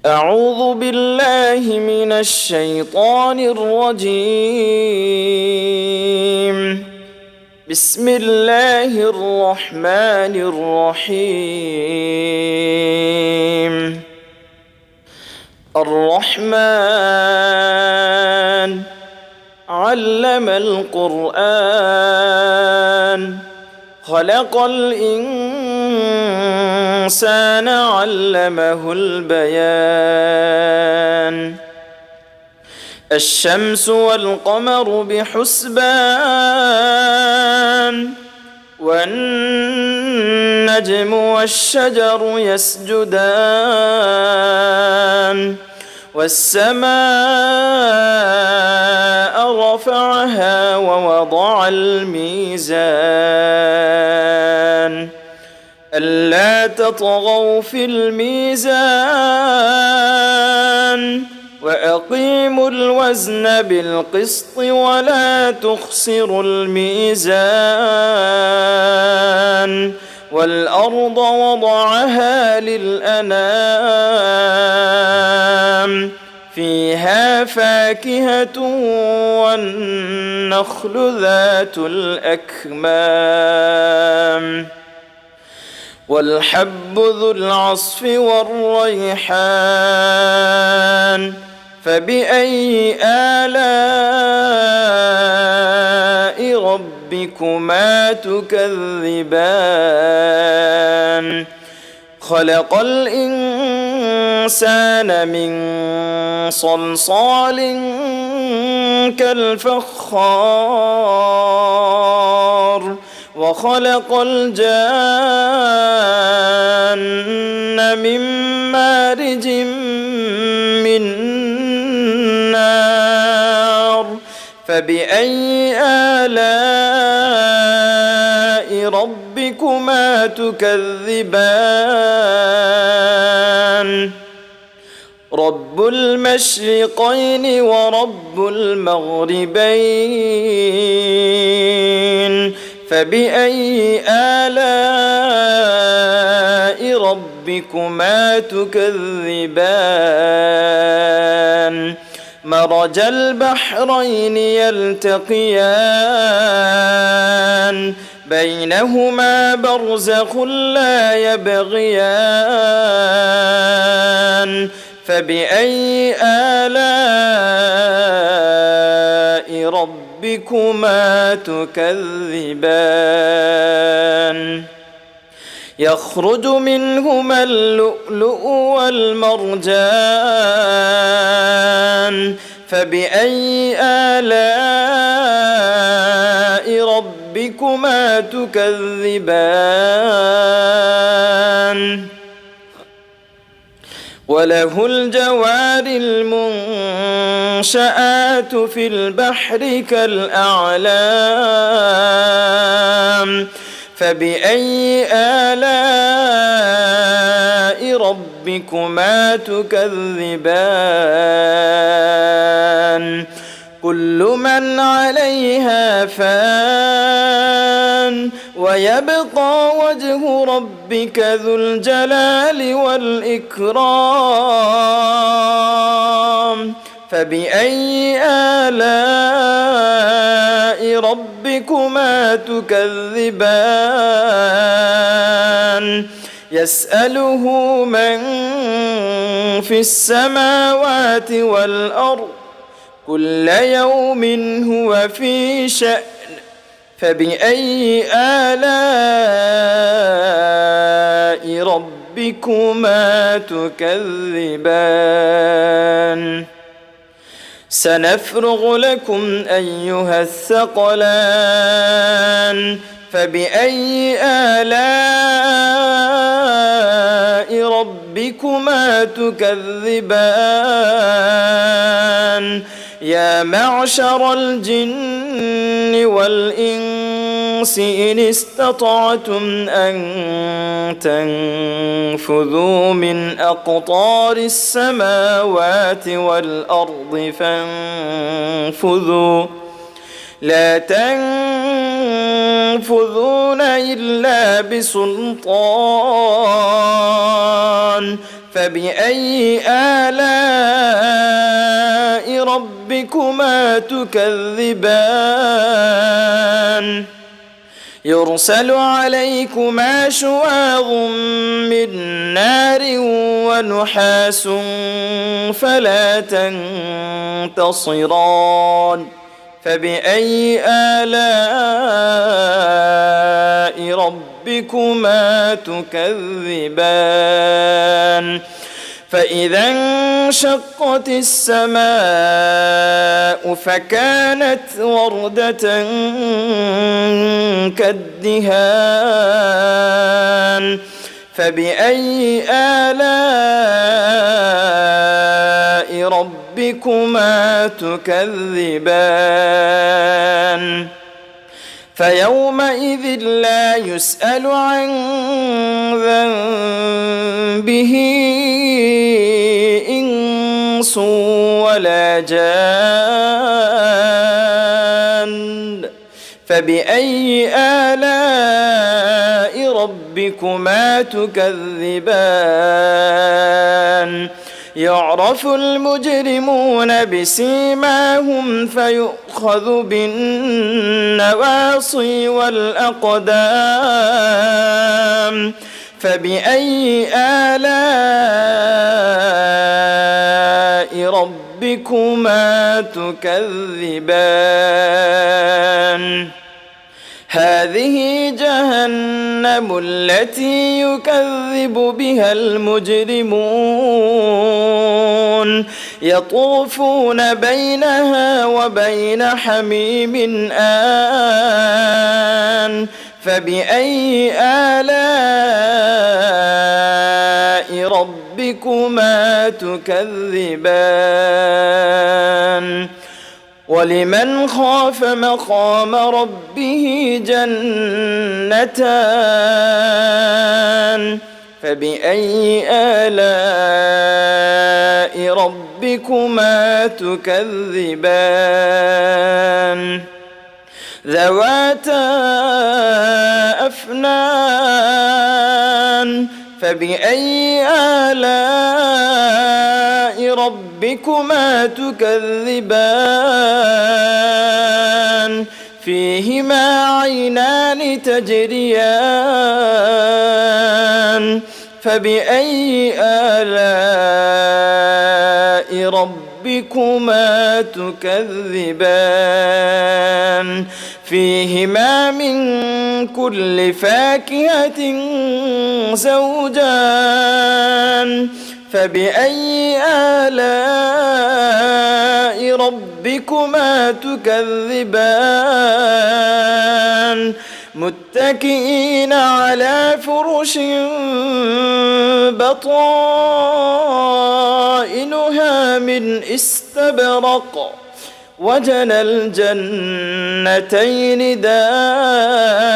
أعوذ بالله من الشيطان الرجيم. بسم الله الرحمن الرحيم. الرحمن علم القرآن خلق الإنسان علمه البيان. الشمس والقمر بحسبان والنجم والشجر يسجدان والسماء رفعها ووضع الميزان ألا تطغوا في الميزان وأقيموا الوزن بالقسط ولا تخسروا الميزان والأرض وضعها للأنام فيها فاكهة والنخل ذات الأكمام والحب ذو العصف والريحان فبأي آلاء ربكما تكذبان خلق الإنسان من صلصال كالفخار وخلق الجان من مارج من نار فبأي آلاء ربكما تكذبان رب المشرقين ورب المغربين فبأي آلاء ربكما تكذبان مرج البحرين يلتقيان بينهما برزخ لا يبغيان فبأي آلاء ربكما تكذبان يخرج منهما اللؤلؤ والمرجان فبأي آلاء ربكما تكذبان وله الجوار المنشآت في البحر كالأعلام فبأي آلاء ربكما تكذبان كل من عليها فان ويبقى وجه ربك ذو الجلال والإكرام فبأي آلاء ربكما تكذبان يسأله من في السماوات والأرض كل يوم هو في شأن فبأي آلاء ربكما تكذبان سنفرغ لكم أيها الثقلان فبأي آلاء ربكما تكذبان يا معشر الجن والإنس إن استطعتم أن تنفذوا من أقطار السماوات والأرض فانفذوا لا تنفذون إلا بسلطان فبأي آلاء ربكما تكذبان يرسل عليكما شواظ من نار ونحاس فلا تنتصران فبأي آلاء ربكما تكذبان فإذا انشقت السماء فكانت وردة كالدهان فبأي آلاء ربكما تكذبان فيومئذ لا يسأل عن ذنبه إنس ولا جان فبأي آلاء ربكما تكذبان يعرف المجرمون بسيماهم فيؤخذ بالنواصي والأقدام فبأي آلاء ربكما تكذبان هذه جهنم التي يكذب بها المجرمون يطوفون بينها وبين حميم آن فبأي آلاء ربكما تكذبان ولمن خاف مقام ربه جنتان فبأي آلاء ربكما تكذبان ذواتا أفنان فبأي آلاء ربكما تكذبان فيهما عينان تجريان فبأي آلاء ربكما تكذبان فيهما من كل فاكهة زوجان فبأي آلاء ربكما تكذبان متكئين على فرش بطائنها من استبرق وجنى الجنتين دان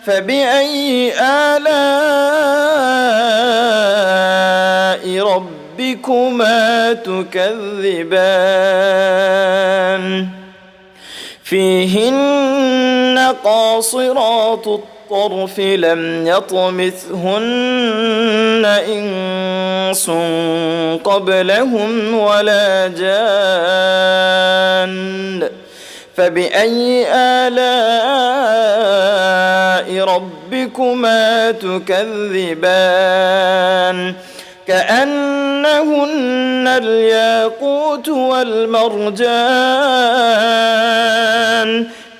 فبأي آلاء ربكما تكذبان فيهن قاصرات الطرف لم يطمثهن إنس قبلهم ولا جان فبأي آلاء ربكما تكذبان كأنهن الياقوت والمرجان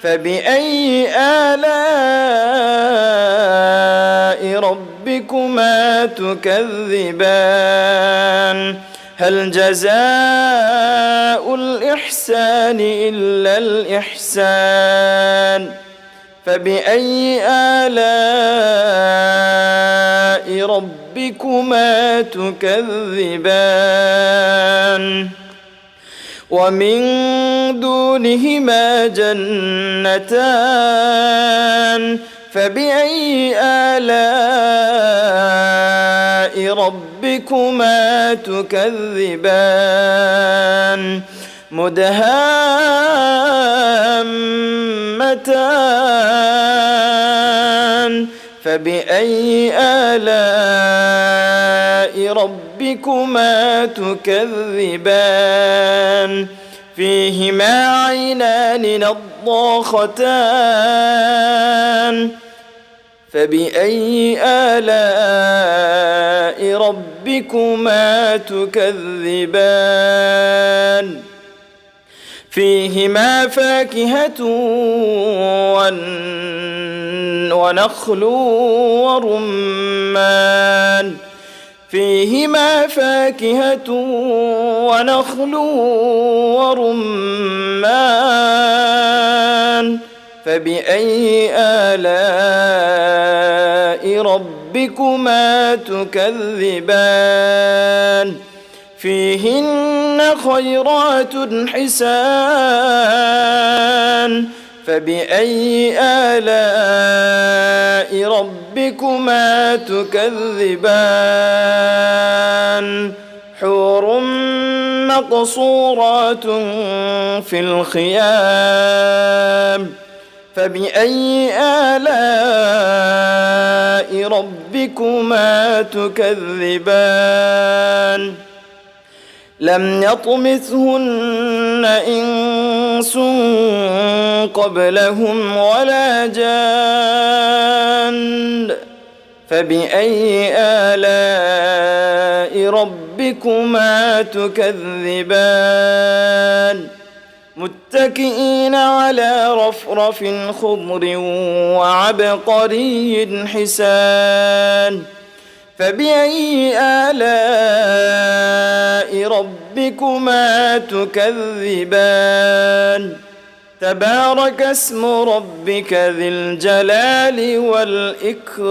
فبأي آلاء ربكما تكذبان هل جزاء الإحسان إلا الإحسان فبأي آلاء ربكما تكذبان ومن دونهما جنتان فبأي آلاء ربكما تكذبان مدهامتان فبأي آلاء ربكما تكذبان فيهما عينان نضاختان فبأي آلاء ربكما تكذبان فيهما فاكهة ونخل ورمان فيهما فاكهة ونخل ورمان فبأي آلاء ربكما تكذبان فيهن خيرات حسان فبأي آلاء ربكما تكذبان حور مقصورات في الخيام فبأي آلاء ربكما تكذبان لم يطمثهن إنس قبلهم ولا جان فبأي آلاء ربكما تكذبان متكئين على رفرف خضر وعبقري حسان فبأي آلاء ربكما تكذبان تبارك اسم ربك ذي الجلال والإكرام